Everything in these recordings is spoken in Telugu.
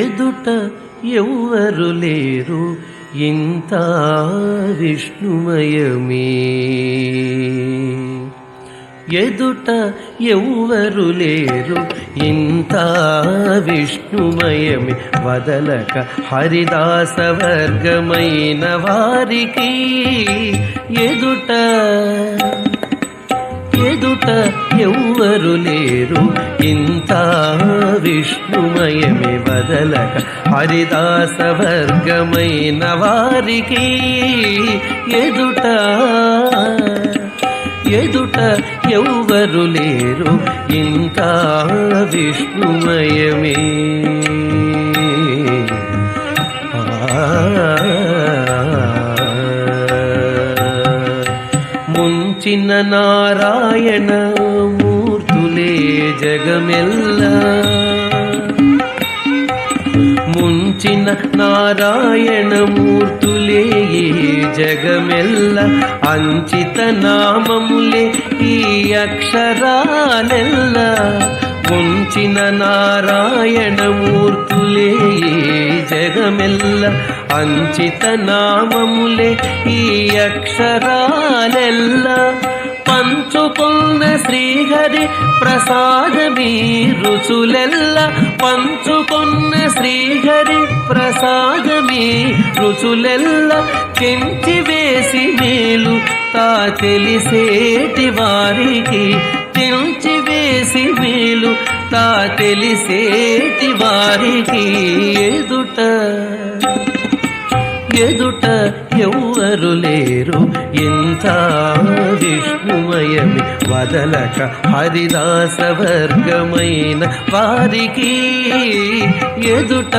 ఎదుట ఎవ్వరు లేరు ఇంత విష్ణుమయమే, ఎదుట ఎవ్వరు లేరు ఇంత విష్ణుమయమే, వదలక హరిదాస వర్గమైన వారికి ఎదుట ఎవ్వరు లేరు ఇంత విష్ణుమయమే, వదలక హరిదాస వర్గమైన వారికి ఎదుట ఎవ్వరు లేరు ఇంత విష్ణుమయమే. ముంచిన నారాయణ మూర్తులే జగమెల్లా, ముంచిన నారాయణ మూర్తులే జగమెల్ల, అంచిత నామములే ఈ అక్షరాలెల్ల, ముంచిన నారాయణ మూర్తులే జగమెల్ల, అంచిత నామములే ఈ అక్షరాలెల్ల, పంచుకున్న శ్రీహరి ప్రసాదమీ రుచులెల్ల, పంచుకున్న శ్రీహరి ప్రసాదమీ రుచులెల్ల, చెంచి వేసి మేలు తా తెలిసేటి వారికి, చెంచి వేసి మేలు తా తెలిసేటి వారికి ఎదుట ఎవ్వరు లేరు ఇంత విష్ణుమయమే, వదలక హరిదాస వర్గమైన వారికి ఎదుట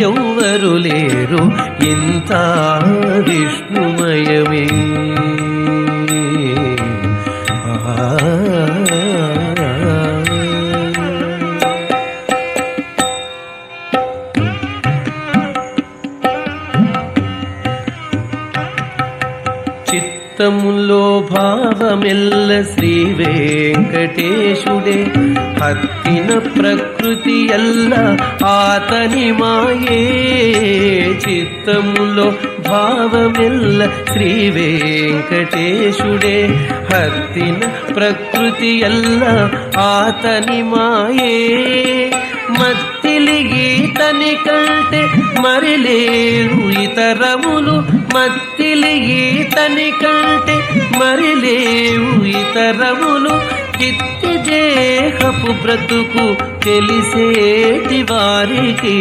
ఎవ్వరు లేరు ఇంత విష్ణుమయమే. చిత్తములో భావమెల్ల శ్రీ వెంకటేశుడే, హత్తిన ప్రకృతి ఎల్ల ఆతని మాయే, చిత్తములో భావమెల్ల శ్రీ వెంకటేశుడే, హత్తిన ప్రకృతి ఎల్ల ఆతని మాయే, మత్తిలి ఈతని కంటే మరిలేవు ఇతరములు, మత్తిలి ఈతని కంటే మరిలేవు ఇతరములు, చిత్తి దేహపు బ్రతుకు తెలిసేటి వారికి,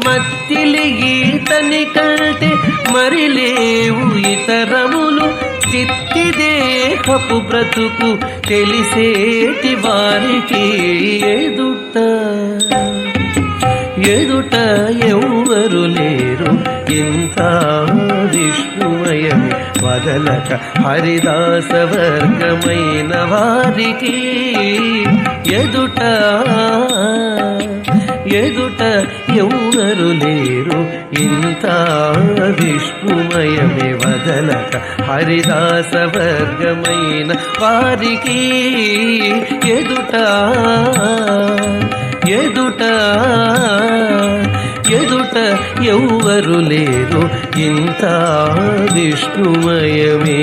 మత్తిలి ఈతని కంటే మరిలేవు ఇతరములు, చిత్తి దేహపు బ్రతుకు తెలిసేటి వారికి ఎదుట ఎవ్వరు లేరు ఇంత విష్ణుమయమే, వదలక హరిదాస వర్గమైన వారికి ఎదుట ఎవ్వరు లేరు ఇంత విష్ణుమయమే, వదలక హరిదాస వర్గమైన వారికి ఎదుట ఎవ్వరు లేరు ఇంత విష్ణుమయమే.